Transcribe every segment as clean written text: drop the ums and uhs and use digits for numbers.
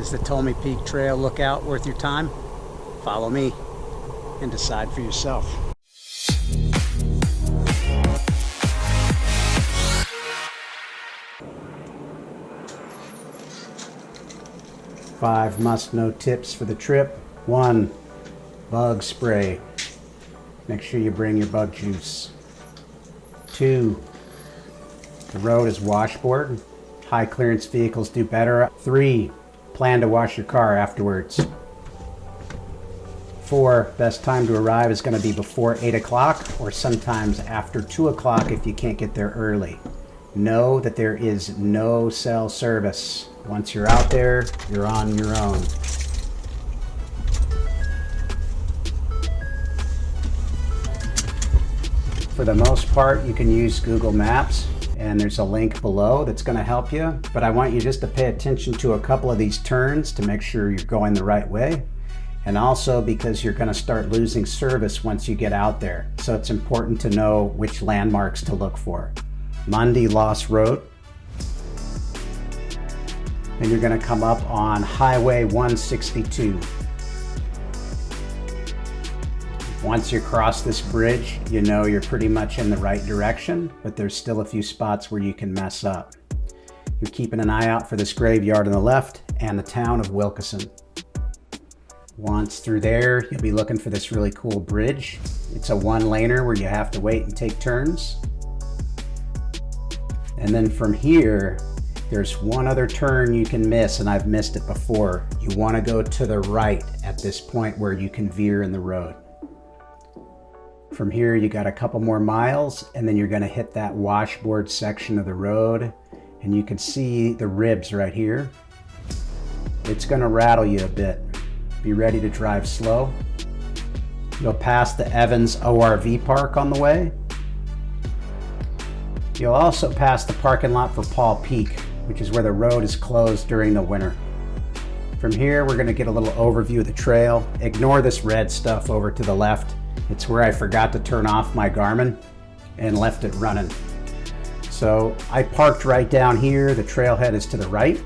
Is the Tolmie Peak Trail lookout worth your time? Follow me and decide for yourself. Five must-know tips for the trip. 1. Bug spray. Make sure you bring your bug juice. 2. The road is washboard. High clearance vehicles do better. 3. Plan to wash your car afterwards. 4. Best time to arrive is going to be before 8 o'clock or sometimes after 2 o'clock if you can't get there early. Know that there is no cell service. Once you're out there, you're on your own. For the most part, you can use Google Maps, and there's a link below that's going to help you. But I want you just to pay attention to a couple of these turns to make sure you're going the right way. And also because you're going to start losing service once you get out there. So it's important to know which landmarks to look for. Monday Lost Road. And you're going to come up on Highway 162. Once you cross this bridge, you know you're pretty much in the right direction, but there's still a few spots where you can mess up. You're keeping an eye out for this graveyard on the left and the town of Wilkeson. Once through there, you'll be looking for this really cool bridge. It's a one-laner where you have to wait and take turns. And then from here, there's one other turn you can miss, and I've missed it before. You want to go to the right at this point where you can veer in the road. From here, you got a couple more miles, and then you're going to hit that washboard section of the road, and you can see the ribs right here. It's going to rattle you a bit. Be ready to drive slow. You'll pass the Evans ORV park on the way. You'll also pass the parking lot for Paul Peak, which is where the road is closed during the winter. From here, we're going to get a little overview of the trail. Ignore this red stuff over to the left. It's where I forgot to turn off my Garmin and left it running. So I parked right down here. The trailhead is to the right.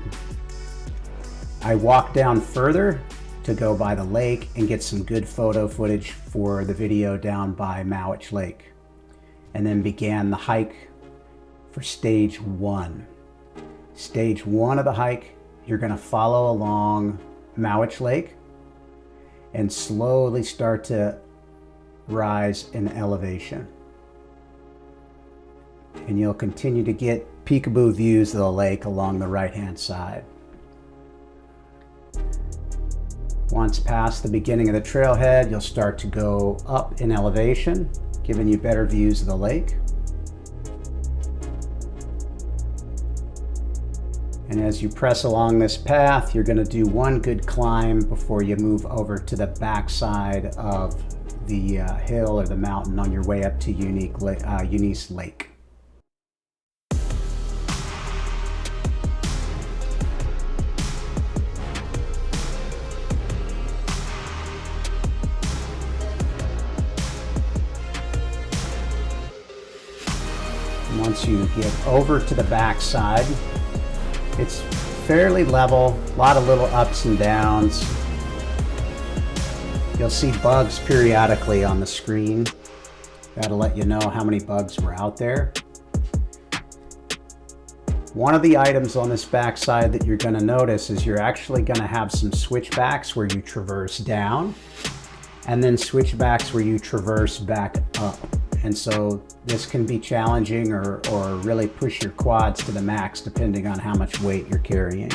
I walked down further to go by the lake and get some good photo footage for the video down by Mowich Lake. And then began the hike for stage 1. Stage 1 of the hike, you're going to follow along Mowich Lake and slowly start to rise in elevation. And you'll continue to get peekaboo views of the lake along the right-hand side. Once past the beginning of the trailhead, you'll start to go up in elevation, giving you better views of the lake. And as you press along this path, you're going to do one good climb before you move over to the backside of the hill or the mountain on your way up to Eunice Lake. Once you get over to the backside, it's fairly level, a lot of little ups and downs. You'll see bugs periodically on the screen. That'll let you know how many bugs were out there. One of the items on this backside that you're going to notice is you're actually going to have some switchbacks where you traverse down, and then switchbacks where you traverse back up. And so this can be challenging or really push your quads to the max depending on how much weight you're carrying.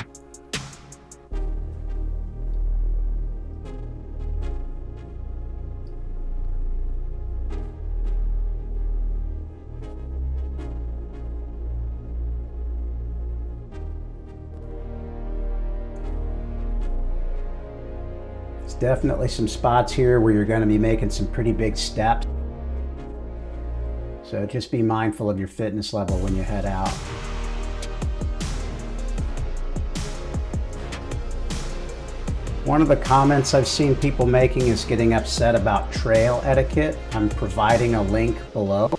There's definitely some spots here where you're going to be making some pretty big steps. So just be mindful of your fitness level when you head out. One of the comments I've seen people making is getting upset about trail etiquette. I'm providing a link below.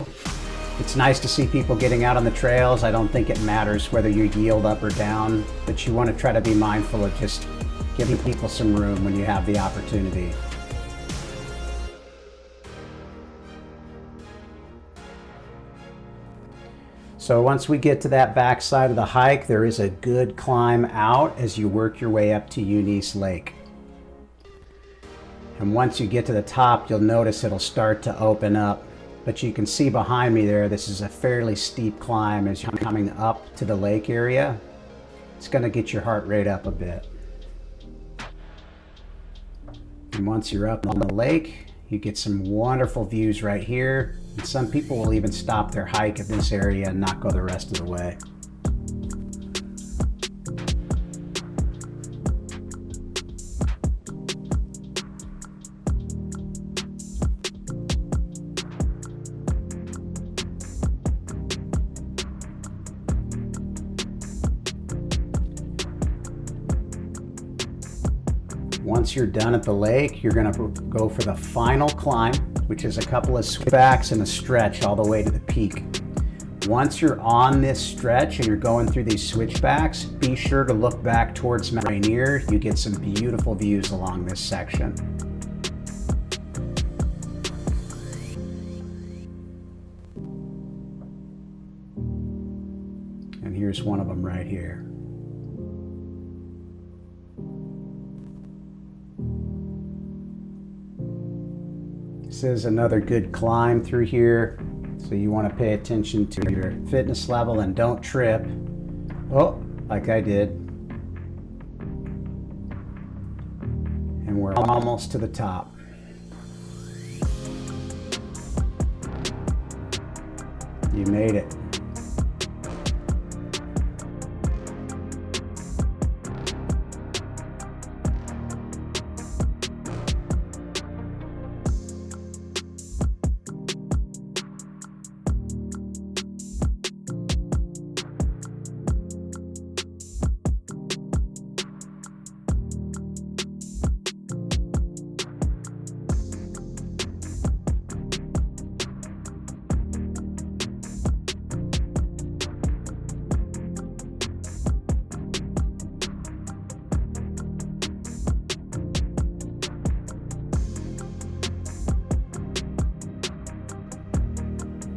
It's nice to see people getting out on the trails. I don't think it matters whether you yield up or down, but you want to try to be mindful of just Giving people some room when you have the opportunity. So once we get to that back side of the hike, there is a good climb out as you work your way up to Eunice Lake. And once you get to the top, you'll notice it'll start to open up. But you can see behind me there, this is a fairly steep climb as you're coming up to the lake area. It's going to get your heart rate up a bit. And once you're up on the lake, you get some wonderful views right here. And some people will even stop their hike at this area and not go the rest of the way. Once you're done at the lake, you're going to go for the final climb, which is a couple of switchbacks and a stretch all the way to the peak. Once you're on this stretch and you're going through these switchbacks, be sure to look back towards Mount Rainier. You get some beautiful views along this section. And here's one of them right here. This is another good climb through here, so you want to pay attention to your fitness level and don't trip. Oh, like I did. And we're almost to the top. You made it.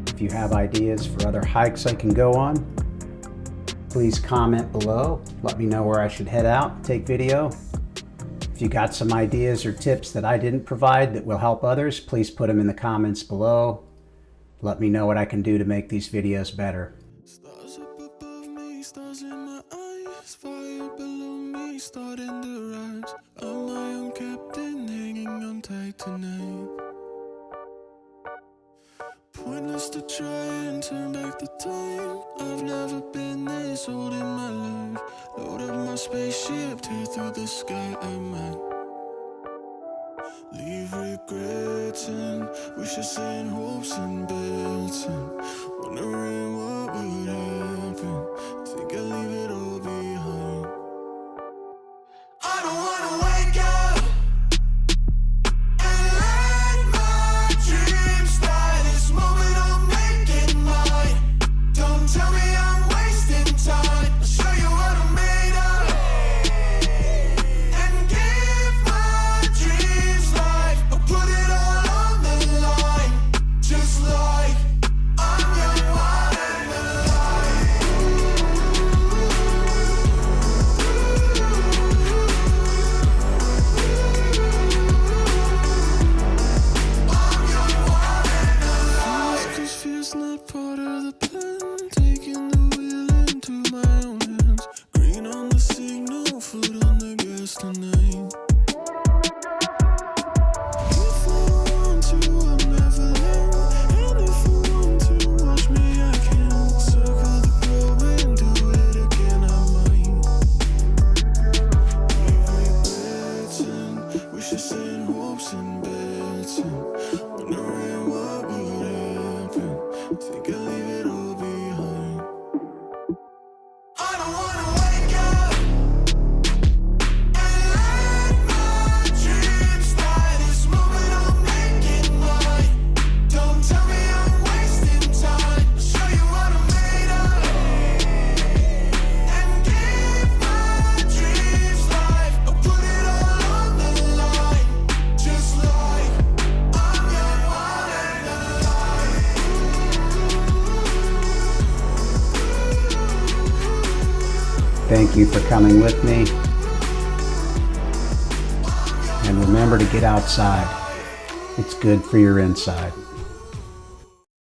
If you have ideas for other hikes I can go on, please comment below. Let me know where I should head out, take video. If you got some ideas or tips that I didn't provide that will help others, please put them in the comments below. Let me know what I can do to make these videos better. Stars up above me, stars in my eyes, fire below me, starting to rise. I'm my own captain, hanging on tight tonight. Pointless to try and turn back the time. I've never been this old in my life. Load up my spaceship, tear through the sky. I might leave regrets and wishes and hopes and bets, and wondering what would happen. Think I'll leave it all behind. I don't wanna wake up and let my dreams die. This moment I'll make it mine. Don't tell me I'm wasting time. I'll show you what I'm made of and give my dreams life. I'll put it all on the line, just like I'm young, wild and alive. Thank you for coming with me. And remember to get outside. It's good for your inside.